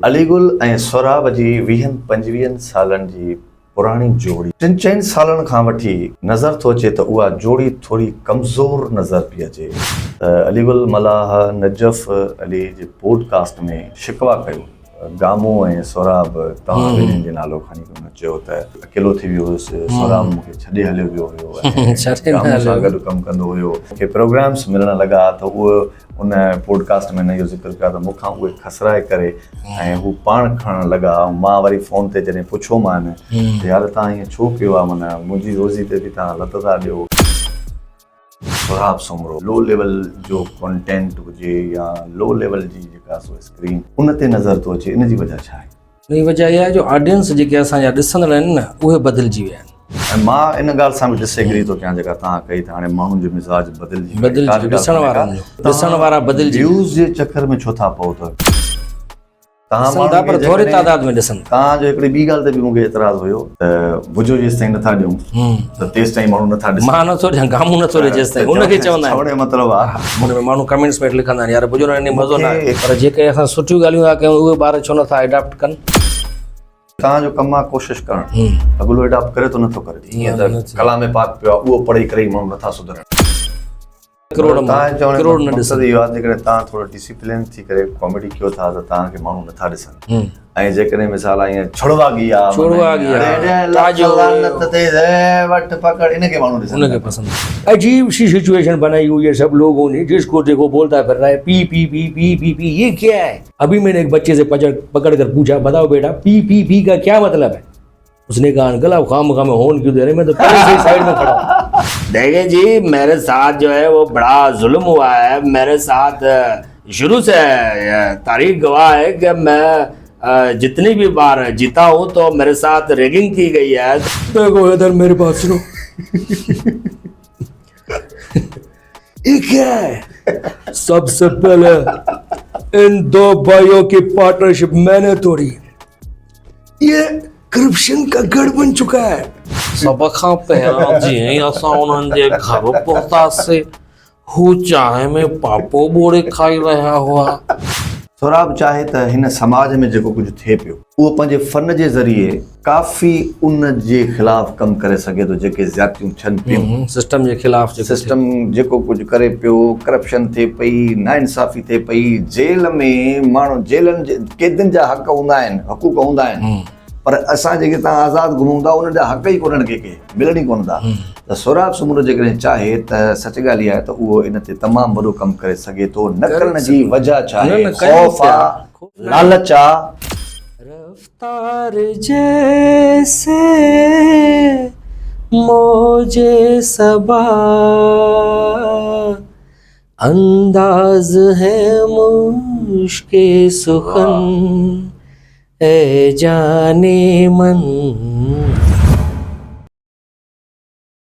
अलीगुल ऐं सोराब जी 20-25 सालनि जी पुराणी जोड़ी 3-4 सालनि खां वठी नज़र थो अचे त उहा जोड़ी थोरी कमज़ोर नज़र पई अचे। अलीगुल मलाह नजफ़ अली जे पॉडकास्ट में शिकवा कयो गामो ऐं सोराब तव्हां ॿिन्हिनि जे नालो खणी हुन चयो त अकेलो थी वियो हुयुसि, सोराब मूंखे छॾे हलियो वियो हुयो ऐं गामो सां गॾु कमु कंदो हुयो। मूंखे प्रोग्राम्स मिलण लॻा त उहो उन पॉडकास्ट में न इहो ज़िक्र कया त मूंखां उहे खसराए करे ऐं हू पाण खणण लॻा। ऐं मां वरी फ़ोन ते जॾहिं पुछियोमांनि त यार तव्हां हीअं छो कयो आहे, माना मुंहिंजी रोज़ी ते बि तव्हां लत था ॾियो। सोराब सोमरो लो लेवल जो कंटेंट हुजे या लो लेवल जी जेका स्क्रीन उन ते नज़र थो अचे, इन जी वजह छा आहे? इन जी वजह इहा आहे जो ऑडियंस जेके असांजा ॾिसंदड़ आहिनि न उहे बदिलजी विया आहिनि। ऐं मां इन ॻाल्हि सां बि डिसएग्री थो कयां जेका तव्हां कई त हाणे माण्हुनि जो मिज़ाज बदिलजी ॾिसण वारा बदिलजी व्यूज़ जे चकर में छो था पओ त तव्हां पर थोरे तादाद में ॾिसनि। तव्हांजो हिकिड़ी ॿी ॻाल्हि ते बि मूंखे एतिराज़ हुयो त भुजो जेसिताईं नथा ॾियूं त तेसिताईं माण्हू नथा ॾिसनि। मां नथो ॾियां, गामू नथो ॾे जेसिताईं, उनखे चवंदा आहिनि। चवण जो मतिलबु आहे हुन में माण्हू कमेंट्स में लिखंदा आहिनि यार भुजो न मज़ो न आहे, पर जेके असां सुठियूं ॻाल्हियूं था कयूं उहे ॿार छो नथा एडॉप्ट कनि। तव्हांजो कमु आहे कोशिशि करणु, अॻिलो एडॉप्ट करे थो नथो करे। ईअं त कलाम पाक पियो आहे, उहो पढ़ी करे ई माण्हू नथा सुधरनि। करोड़ न ॾिसंदो इहो आहे जेकॾहिं तव्हां थोरो डिसिप्लिन थी करे कॉमेडी कयो था त तव्हांखे माण्हू नथा ॾिसनि। ऐं जेकॾहिं मिसाल आहे ईअं छुड़वागी आहे इनखे माण्हू ॾिसनि, उनखे पसंद। अजीब सी सिचुएशन बनाई हुई है सब लोगों ने, जिसको देखो बोलता फिर रहा है P P P P P P, ये क्या है? अभी मैंने एक बच्चे से पकड़ कर पूछा बताओ बेटा पी पी पी का क्या मतलब है? उसने कहा अंकल आप खाम खा में होन क्यों दे रहे? मैं तो पहले से साइड में खड़ा हूं। देखें जी मेरे साथ जो है वो बड़ा जुल्म हुआ है। मेरे साथ शुरू से तारीख गवाह है कि मैं जितनी भी बार जीता हूं तो मेरे साथ रैगिंग की गई है। देखो इधर मेरे पास सुनो ये क्या है? सबसे पहले इन दो भाइयों की पार्टनरशिप मैंने तोड़ी, ये करप्शन का गढ़ बन चुका है। सब खां पहिरां जीअं असां उन्हनि जे घर पहुतासीं हू चांहि में पापो ॿोड़े खाई रहिया हुआ। सोराब चाहे त हिन समाज में जेको कुझु थिए पियो उहो पंहिंजे फन जे ज़रिए काफ़ी उन जे ख़िलाफ़ कमु करे सघे थो। जेके ज़्यादतियूं थियनि पियूं सिस्टम जे ख़िलाफ़, सिस्टम जेको कुझु करे पियो, करप्शन थिए पई, नाइंसाफ़ी थिए पई, जेल में माण्हू जेलनि जे कैदियुनि जा हक़ हूंदा आहिनि, हक़ूक़ हूंदा आहिनि, पर असां जेके तव्हां आज़ादु घुमूं था उन जा हक़ ई कोन्हनि कंहिंखे, मिलनि ई कोन था। त सोराब सोमरो जेकॾहिं चाहे त सच ॻाल्हि इहा आहे त उहो इन ते तमामु वॾो कमु करे सघे थो। न करण जी वजह छा आहे? ख़ौफ़ आहे, लालच आहे। रफ्तार जैसे मौजे सबा, अंदाज है मुश्के सुखन ए जाने मन।